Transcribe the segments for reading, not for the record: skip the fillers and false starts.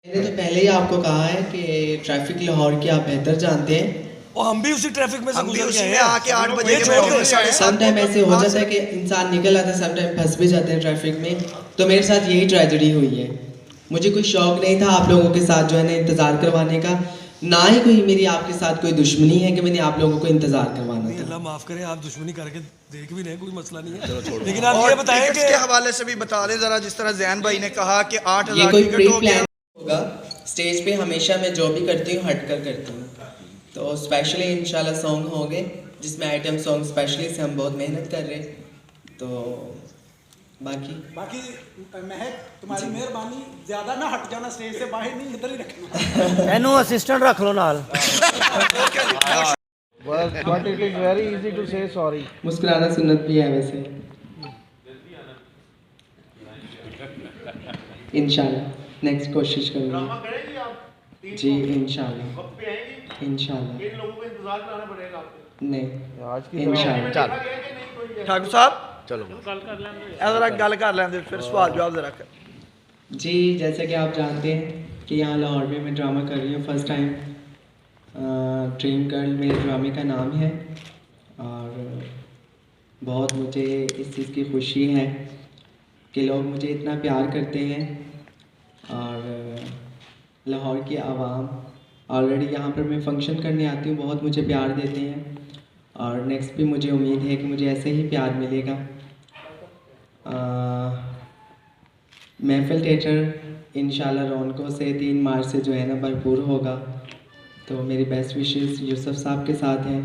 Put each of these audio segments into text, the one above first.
मैंने तो पहले ही आपको कहा है कि ट्रैफिक लाहौर की आप बेहतर जानते हैं। और हम भी उसी ट्रैफिक में से हम भी गुजर उसी के में आए हैं। आके 8 बजे ये के छोड़ बैठे दो हैं, साढ़े सात सम टाइम ऐसे हो जाता है कि इंसान निकल आता है, सम टाइम फंस भी जाते हैं ट्रैफिक में। तो मेरे साथ यही ट्रेजेडी हुई है। मुझे कोई शौक नहीं था आप लोगों के साथ जो है ना इंतज़ार करवाने का, ना ही कोई मेरी आपके साथ कोई दुश्मनी है कि मैंने आप लोगों को इंतज़ार करवाना नहीं, था। अल्लाह माफ करे, आप दुश्मनी करके देख भी नहीं, कोई मसला नहीं है। लेकिन आप और ये बताएं टिकट्स कि के हवाले से भी बता दें जरा, जिस तरह जैन भाई ने कहा कि ये 8,000 कोई टिकट प्री हो गया। प्लान होगा। स्टेज पे हमेशा मैं जो भी करती हूँ हट कर करती हूँ। तो स्पेशली इंशाल्लाह सॉन्ग होंगे जिसमें आइटम सॉन्ग स्पेशली से हम बहुत मेहनत कर रहे हैं। तो बाकी महक तुम्हारी मेहरबानी, ज्यादा ना हट जाना स्टेज से बाहर, नहीं इधर ही रखना। एनु असिस्टेंट रख लो नाल। But it is very easy to say sorry. मुस्कुराना सुन्नत भी है वैसे। इंशाल्लाह नेक्स्ट कोशिश करूँगी जी, इंशाल्लाह इंशाल्लाह। नहीं इंशाल्लाह। ठाकुर साहब चलो जरा गल कर लेंगे, फिर सवाल जवाब जरा कर। जी जैसा कि आप जानते हैं कि यहाँ लाहौर में मैं ड्रामा कर रही हूँ फर्स्ट टाइम। ड्रीम गर्ल मेरे ड्रामे का नाम है और बहुत मुझे इस चीज़ की खुशी है कि लोग मुझे इतना प्यार करते हैं। और लाहौर की आवाम ऑलरेडी यहाँ पर मैं फ़ंक्शन करने आती हूँ, बहुत मुझे प्यार देते हैं और नेक्स्ट भी मुझे उम्मीद है कि मुझे ऐसे ही प्यार मिलेगा। महफिल थिएटर इंशाल्लाह रौनकों से 3 मार्च से जो है ना भरपूर होगा। तो मेरी बेस्ट विशेस यूसुफ साहब के साथ हैं।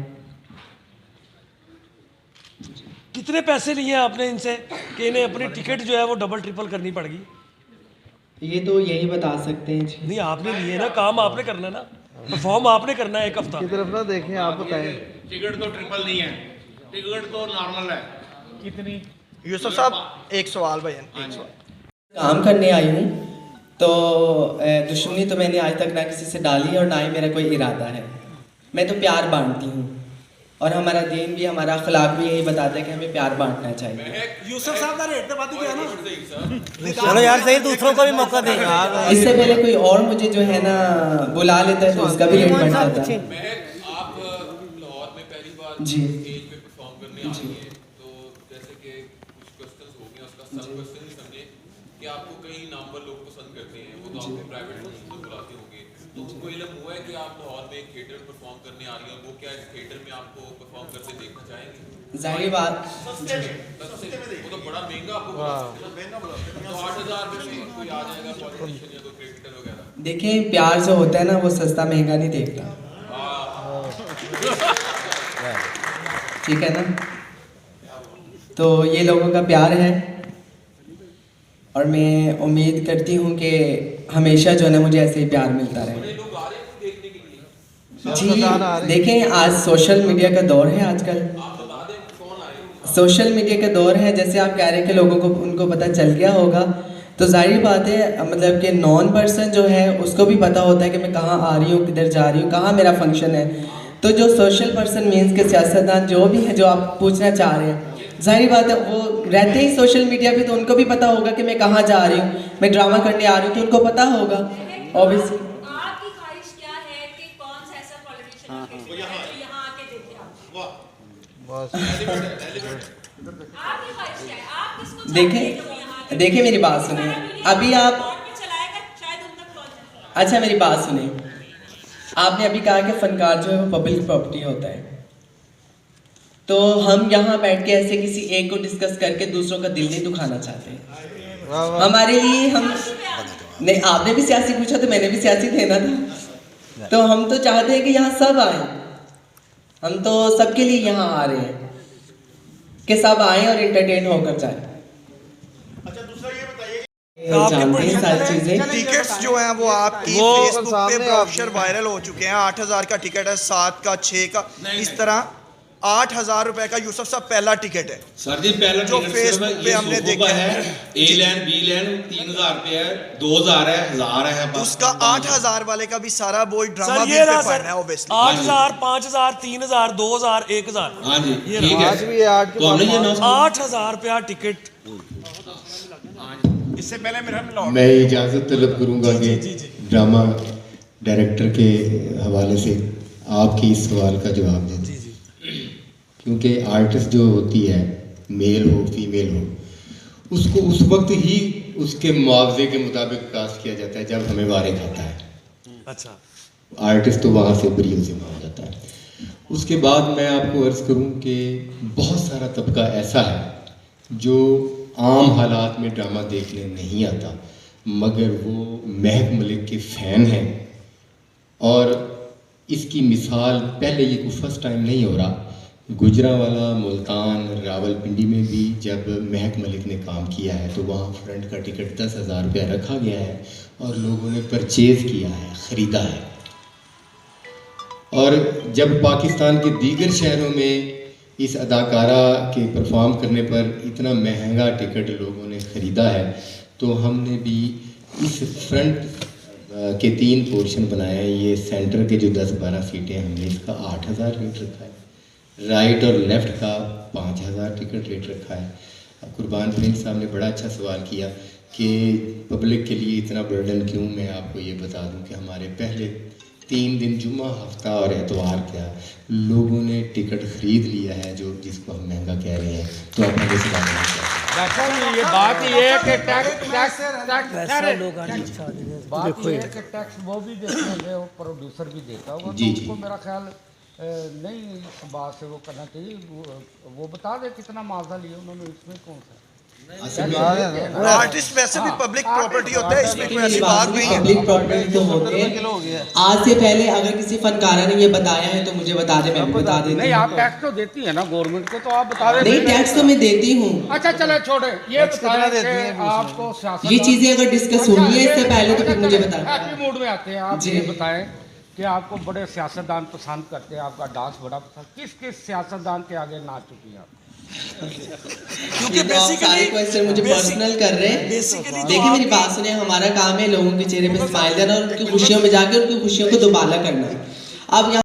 कितने पैसे लिए आपने इनसे कि इन्हें अपनी टिकट जो है वो डबल ट्रिपल करनी पड़ेगी? ये तो यही बता सकते हैं जी। नहीं, आपने लिए ना, काम आपने करना है ना, परफॉर्म आपने करना है एक हफ्ता। की तरफ ना देखें, आप बताएं। टिकट तो ट्रिपल नहीं है, टिकट तो नॉर्मल है। कितनी? यूसुफ साहब एक सवाल भाई, एक सवाल। काम करने आई हूँ तो दुश्मनी तो मैंने आज तक ना किसी से डाली और ना ही मेरा कोई इरादा है। मैं तो प्यार बांटती हूँ और हमारा दीन भी, हमारा अखलाक भी यही बताता है कि हमें प्यार बांटना चाहिए। यूसुफ साहब का रेट तो बात ही है ना। चलो यार सही, दूसरों को भी मौका देगा। इससे पहले कोई और मुझे जो है ना बुला लेता है तो उसका भी रेट बढ़ जाता है। आप लाहौर में पहली बार जी स्टेज पे परफॉर्म करने आ रही हैं, तो जैसे कि कुछ क्वेश्चंस हो गए, उसका सब क्वेश्चन ही समझे कि आपको कई नामवर लोग पसंद करते हैं, वो तो आपको प्राइवेट फंक्शन में बुलाते होंगे, तो उनको इल्म हुआ है कि आप लाहौर में एक थिएटर में परफॉर्म करने आ रही हैं, वो क्या इस थिएटर में आपको परफॉर्म करते देखना चाहेंगे? जाहिर बात। वो तो बड़ा महंगा आपको तो 8,000 में कोई आ जाएगा पॉलिटिशियन या कोई क्रिकेटर वगैरह। देखें प्यार जो होता है ना वो सस्ता महंगा नहीं देखता, ठीक है ना। तो ये लोगों का प्यार है और मैं उम्मीद करती हूँ कि हमेशा जो है ना मुझे ऐसे ही प्यार मिलता रहे। जी देखें आज सोशल मीडिया का दौर है, आजकल सोशल मीडिया का दौर है। जैसे आप कह रहे हैं कि लोगों को उनको पता चल गया होगा, तो जाहिर बात है मतलब कि नॉन पर्सन जो है उसको भी पता होता है कि मैं कहाँ आ रही हूँ, किधर जा रही हूँ, कहाँ मेरा फंक्शन है। तो जो सोशल पर्सन मीन्स के सियासतदान जो भी है, जो आप पूछना चाह रहे हैं, जाहिर बात है वो रहते ही सोशल मीडिया पे, तो उनको भी पता होगा कि मैं कहाँ जा रही हूँ, मैं ड्रामा करने आ रही हूँ, तो उनको पता होगा ऑब्वियसली। आपकी ख्वाहिश क्या है कि कौन सा ऐसा पॉलिटिशियन जो यहाँ आके देखे आप? आपकी ख्वाहिश क्या है? आप किसको चाहते हैं जो यहाँ आके देखिए मेरी बात सुनिए। अभी आप बोर्ड में चलाएगा, शायद उन तक पहुँच जाए। अच्छा मेरी बात सुनिए। आपने अभी कहा कि फनकार जो है वो पब्लिक प्रॉपर्टी होता है, तो हम यहाँ बैठ के ऐसे किसी एक को डिस्कस करके दूसरों का दिल नहीं दुखाना चाहते। हमारे लिए हम नहीं, आपने भी सियासी पूछा तो मैंने भी सियासी देना था। तो हम तो चाहते हैं कि यहाँ सब आए, हम तो सबके लिए यहाँ आ रहे हैं कि सब आए और एंटरटेन होकर जाए। जानते हैं सारी चीजें। टिकट्स जो हैं वो आपकी फेसबुक पे ब्रोशर वायरल हो चुके हैं। 8,000 का टिकट है, 7 का, 6 का, इस तरह 8,000 रुपए का यूसुफ साहब पहला टिकट है। सर जी पहला जो टिकट फेसबुक पे हमने देखा है, ए लैन बी लैन 3,000 रुपए है, 2,000 है, 1,000 है बस। उसका 8,000 वाले का भी सारा बोझ ड्रामा सर भी ये पे रहा पड़ना सर, है ऑब्वियसली। 8,000, 5,000, 3,000, 2,000, 1,000। हाँ जी ये ठीक आज है, भी 8 तो हमने ये 8,000 रुपया टिकट। इससे पहले मेरा मैं इजाज़त तलब करूंगा कि ड्रामा डायरेक्टर के हवाले से आपके इस सवाल का जवाब दें, क्योंकि आर्टिस्ट जो होती है, मेल हो फीमेल हो, उसको उस वक्त ही उसके मुआवजे के मुताबिक कास्ट किया जाता है जब हमें वारे खाता है। अच्छा, आर्टिस्ट तो वहाँ से बरी से मान जाता है। उसके बाद मैं आपको अर्ज़ करूँ कि बहुत सारा तबका ऐसा है जो आम हालात में ड्रामा देखने नहीं आता, मगर वो महक मलिक के फ़ैन हैं। और इसकी मिसाल पहले ये कोई फर्स्ट टाइम नहीं हो रहा, गुजरांवाला, मुल्तान, रावलपिंडी में भी जब महक मलिक ने काम किया है तो वहाँ फ्रंट का टिकट 10,000 रुपया रखा गया है और लोगों ने परचेज़ किया है, ख़रीदा है। और जब पाकिस्तान के दीगर शहरों में इस अदाकारा के परफॉर्म करने पर इतना महंगा टिकट लोगों ने ख़रीदा है, तो हमने भी इस फ्रंट के 3 पोर्शन बनाए हैं। ये सेंटर के जो 10-12 सीटें हमने इसका 8,000 रेट रखा है, राइट और लेफ़्ट का 5,000 टिकट रेट रखा है। अब कुर्बान प्रिंस साहब ने बड़ा अच्छा सवाल किया कि पब्लिक के लिए इतना बर्डन क्यों। मैं आपको ये बता दूं कि हमारे पहले 3 दिन जुम्मा, हफ्ता और एतवार क्या लोगों ने टिकट ख़रीद लिया है, जो जिसको हम महंगा कह रहे हैं। तो आप मुझे सवाल ये बात ये है कि टैक्स वो भी देते होंगे, वो प्रोड्यूसर भी देता होगा, तो उसको मेरा ख्याल नहीं इस बात से वो करना चाहिए। वो बता दे कितना मुआवजा लिया उन्होंने, इसमें कौन सा आर्टिस्ट वैसे भी पब्लिक प्रॉपर्टी होता है, इसमें कोई ऐसी बात नहीं है। पब्लिक प्रॉपर्टी तो होते हैं। आज से पहले अगर किसी फनकारा ने ये बताया है तो मुझे बता दे, मैं भी बता देती हूँ। नहीं, आप टैक्स तो देती है ना गवर्नमेंट को, तो आप बता दें। नहीं, टैक्स तो मैं देती हूँ। अच्छा चले छोड़े, ये बताएं आपको सियासत, ये चीजें अगर डिस्कस हुई है इससे पहले तो फिर मुझे बताएं। हैप्पी मूड में आते हैं आप, ये बताएं कि आपको बड़े सियासतदान पसंद करते हैं, आपका डांस बड़ा पसंद, किस किस सियासतदान के आगे नाच चुकी हैं आप? क्योंकि बेसिकली क्वेश्चन मुझे पर्सनल कर रहे हैं। देखिए मेरी बात सुनिए, हमारा काम है लोगों के चेहरे पे स्माइल देना और उनकी खुशियों में जाकर उनकी खुशियों को दोबारा करना। अब